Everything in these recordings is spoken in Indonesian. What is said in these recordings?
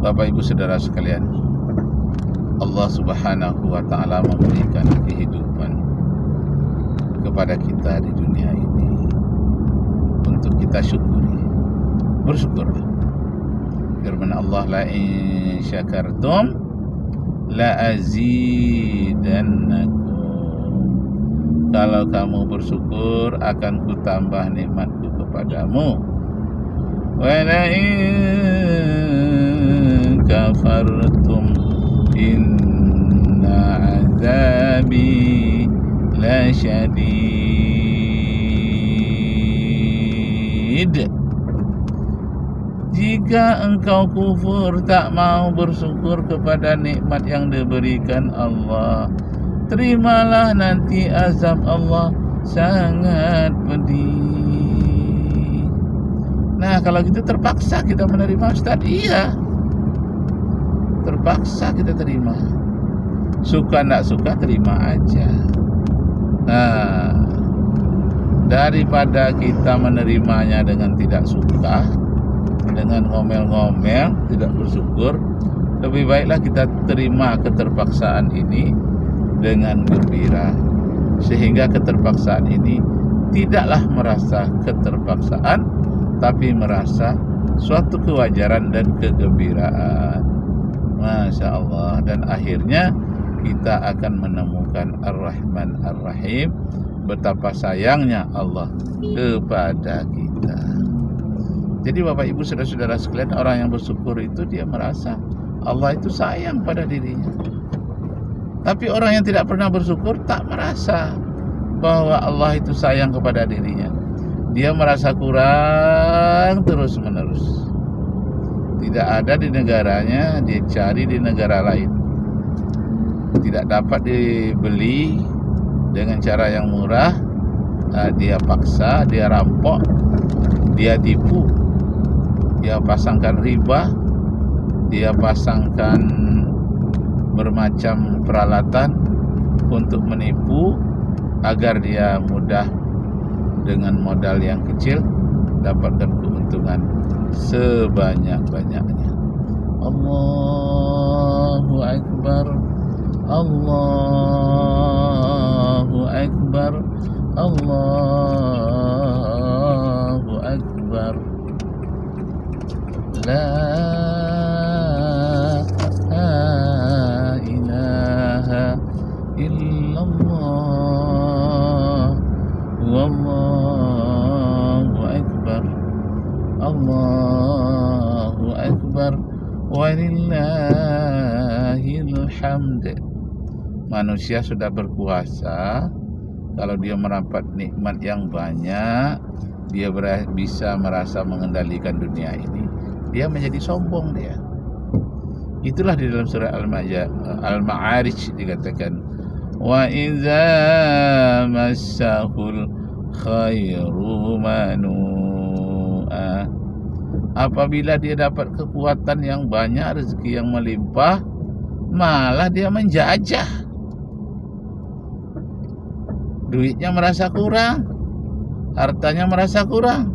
Bapak Ibu Saudara sekalian, Allah Subhanahu wa Ta'ala memberikan kehidupan kepada kita di dunia ini untuk kita syukuri. Bersyukurlah. Firman Allah, la in syakartum la azidannakum. Kalau kamu bersyukur, akan kutambah nikmatku kepadamu. Wa la in kafartum inna azabi la syadid. Jika engkau kufur, tak mau bersyukur kepada nikmat yang diberikan Allah, terimalah nanti azab Allah sangat pedih. Nah, kalau gitu terpaksa kita menerima, Ustaz. Iya, terpaksa kita terima. Suka nggak suka, terima aja. Nah, daripada kita menerimanya dengan tidak suka, dengan ngomel-ngomel, tidak bersyukur, lebih baiklah kita terima keterpaksaan ini dengan gembira, sehingga keterpaksaan ini tidaklah merasa keterpaksaan, tapi merasa suatu kewajaran dan kegembiraan. Masya Allah. Dan akhirnya kita akan menemukan Ar-Rahman Ar-Rahim, betapa sayangnya Allah kepada kita. Jadi Bapak Ibu Saudara-saudara sekalian, orang yang bersyukur itu dia merasa Allah itu sayang pada dirinya. Tapi orang yang tidak pernah bersyukur tak merasa bahwa Allah itu sayang kepada dirinya. Dia merasa kurang terus-menerus. Tidak ada di negaranya, dia cari di negara lain. Tidak dapat dibeli dengan cara yang murah, dia paksa, dia rampok, dia tipu. Dia pasangkan riba, dia pasangkan bermacam peralatan untuk menipu agar dia mudah dengan modal yang kecil dapatkan keuntungan sebanyak-banyaknya. Allahu Akbar, Allahu Akbar, Allahu Akbar. La ilaha illallah, wallahu akbar, Allahu akbar, walillahil hamd. Manusia sudah berkuasa kalau dia merapat nikmat yang banyak, dia bisa merasa mengendalikan dunia ini. Dia menjadi sombong dia. Itulah di dalam surah Al-Ma'arij dikatakan, wa idza massahul khairu manu'a. Apabila dia dapat kekuatan yang banyak, rezeki yang melimpah, malah dia menjajah. Duitnya merasa kurang, hartanya merasa kurang.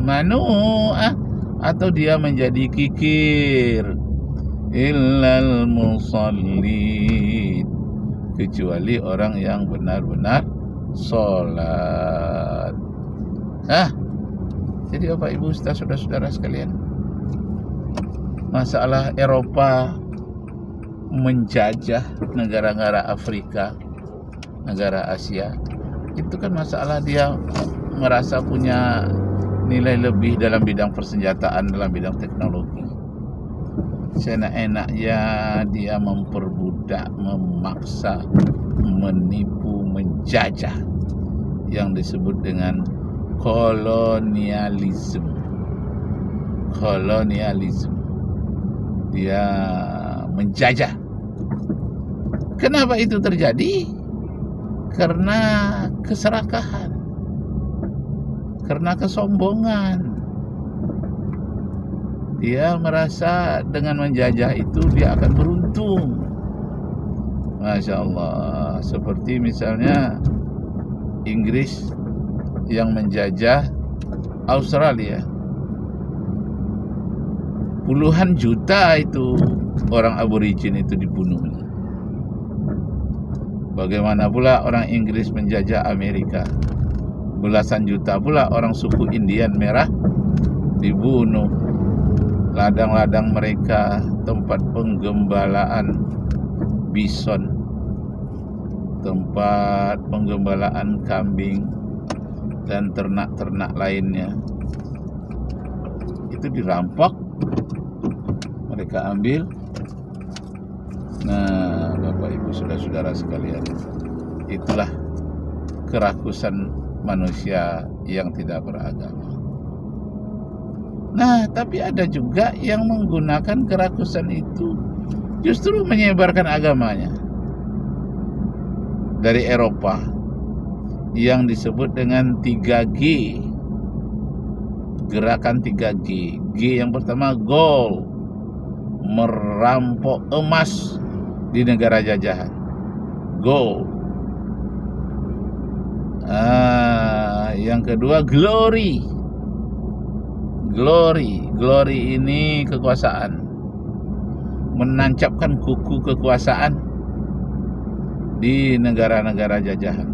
Manu'ah, atau dia menjadi kikir. Illal musallin, kecuali orang yang benar-benar sholat. Jadi Bapak Ibu saudara-saudara sekalian, masalah Eropa menjajah negara-negara Afrika, negara Asia, itu kan masalah dia merasa punya nilai lebih dalam bidang persenjataan, dalam bidang teknologi. Seenak-enaknya dia memperbudak, memaksa, menipu, menjajah, yang disebut dengan kolonialisme. Dia menjajah. Kenapa itu terjadi? Karena keserakahan, karena kesombongan. Dia merasa dengan menjajah itu dia akan beruntung. Masya Allah. Seperti misalnya Inggris yang menjajah Australia. Puluhan juta itu orang aborigin itu dibunuhnya. Bagaimana pula orang Inggris menjajah Amerika? Belasan juta pula orang suku Indian merah dibunuh. Ladang-ladang mereka, tempat penggembalaan bison, tempat penggembalaan kambing dan ternak-ternak lainnya, itu dirampok, mereka ambil. Nah, Bapak Ibu saudara-saudara sekalian, itulah kerakusan manusia yang tidak beragama. Nah, tapi ada juga yang menggunakan kerakusan itu justru menyebarkan agamanya. Dari Eropa yang disebut dengan 3G, gerakan 3G. G yang pertama gold, merampok emas di negara jajahan, gold. Yang kedua glory. Glory ini kekuasaan, menancapkan kuku kekuasaan di negara-negara jajahan.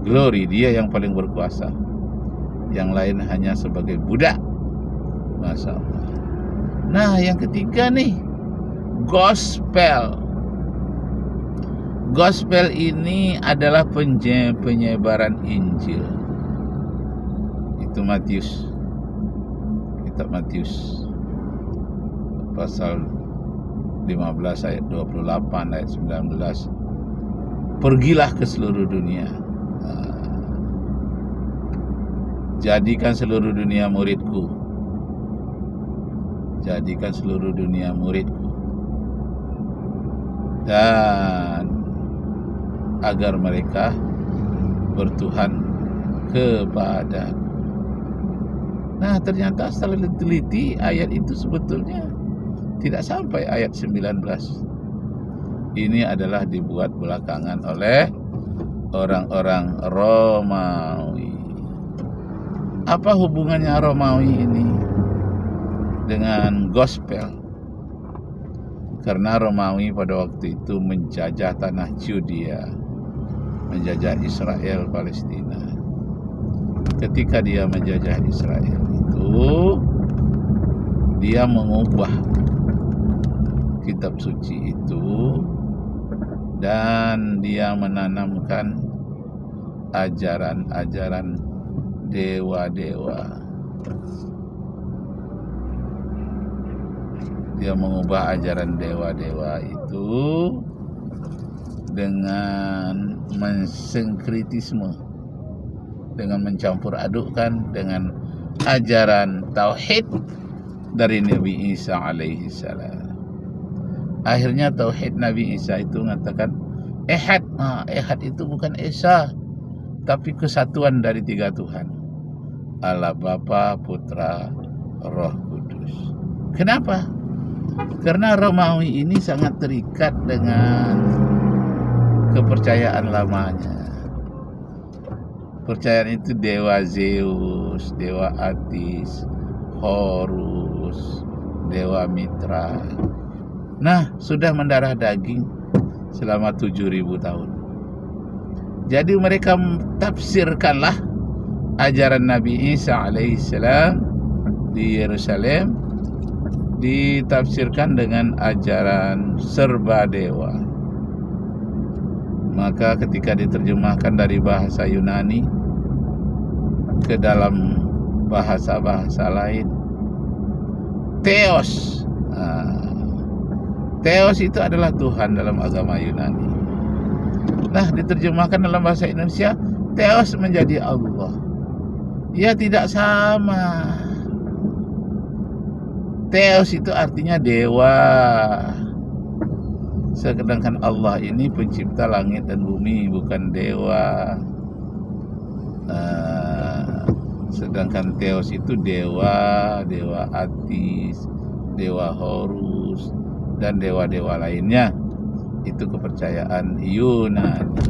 Glory, dia yang paling berkuasa, yang lain hanya sebagai budak. Masya Allah. Nah, yang ketiga nih, gospel. Gospel ini adalah penyebaran Injil. Itu Matius, kitab Matius pasal 15 ayat 28 ayat 19. Pergilah ke seluruh dunia, jadikan seluruh dunia muridku. Jadikan seluruh dunia muridku, dan agar mereka bertuhan kepadaku. Nah, ternyata setelah diteliti ayat itu sebetulnya tidak sampai ayat 19. Ini adalah dibuat belakangan oleh orang-orang Romawi. Apa hubungannya Romawi ini dengan gospel? Karena Romawi pada waktu itu menjajah tanah Judea, menjajah Israel, Palestina. Ketika dia menjajah Israel itu, dia mengubah kitab suci itu dan dia menanamkan ajaran-ajaran dewa-dewa. Dia mengubah ajaran dewa-dewa itu dengan mensinkritisme, dengan mencampur adukkan dengan ajaran tauhid dari Nabi Isa alaihi salam. Akhirnya tauhid Nabi Isa itu mengatakan ehad. Ehad itu bukan esa, tapi kesatuan dari 3 Tuhan, Allah Bapa, Putra, Roh Kudus. Kenapa? Karena Romawi ini sangat terikat dengan kepercayaan lamanya. Percayaan itu dewa Zeus, dewa Atis, Horus, dewa Mitra. Nah, sudah mendarah daging selama 7.000 tahun. Jadi mereka tafsirkanlah ajaran Nabi Isa alaihissalam di Yerusalem, ditafsirkan dengan ajaran serba dewa. Maka ketika diterjemahkan dari bahasa Yunani ke dalam bahasa-bahasa lain, Theos. Theos itu adalah Tuhan dalam agama Yunani. Nah, diterjemahkan dalam bahasa Indonesia, Theos menjadi Allah. Ya, tidak sama. Theos itu artinya dewa. Sedangkan Allah ini pencipta langit dan bumi, bukan dewa. Sedangkan Theos itu dewa, dewa Atis, dewa Horus, dan dewa-dewa lainnya. Itu kepercayaan Yunani.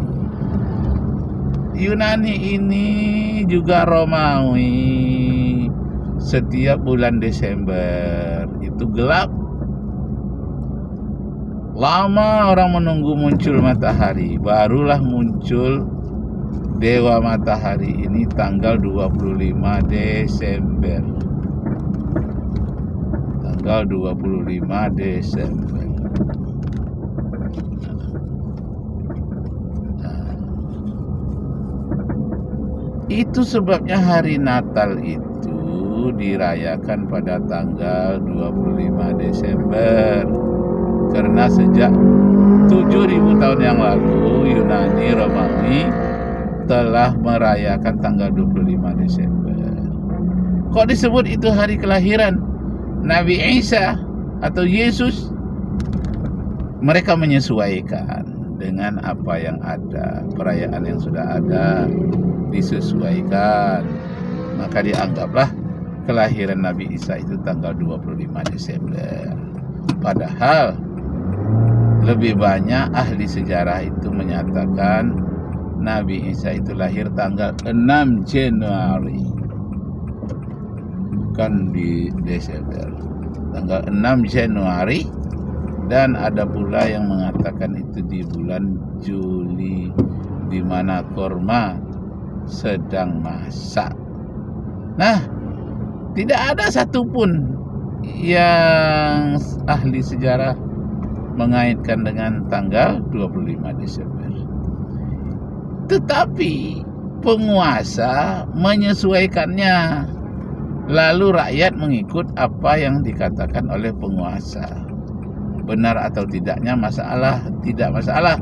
Yunani ini juga Romawi. setiap bulan Desember itu gelap. Lama orang menunggu muncul matahari, barulah muncul Dewa Matahari ini tanggal 25 Desember. Tanggal 25 Desember. Itu sebabnya hari Natal itu dirayakan pada tanggal 25 Desember. Karena sejak 7.000 tahun yang lalu Yunani Romawi telah merayakan tanggal 25 Desember. Kok disebut itu hari kelahiran Nabi Isa atau Yesus? Mereka menyesuaikan dengan apa yang ada, perayaan yang sudah ada disesuaikan. Maka dianggaplah kelahiran Nabi Isa itu tanggal 25 Desember. Padahal lebih banyak ahli sejarah itu menyatakan Nabi Isa itu lahir tanggal 6 Januari, bukan di Desember, tanggal 6 Januari. Dan ada pula yang mengatakan itu di bulan Juli, di mana kurma sedang masak. Nah, tidak ada satupun yang ahli sejarah mengaitkan dengan tanggal 25 Desember. Tetapi penguasa menyesuaikannya, lalu rakyat mengikut apa yang dikatakan oleh penguasa. Benar atau tidaknya tidak masalah.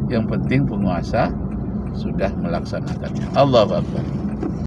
Yang penting penguasa sudah melaksanakannya. Allahu Akbar.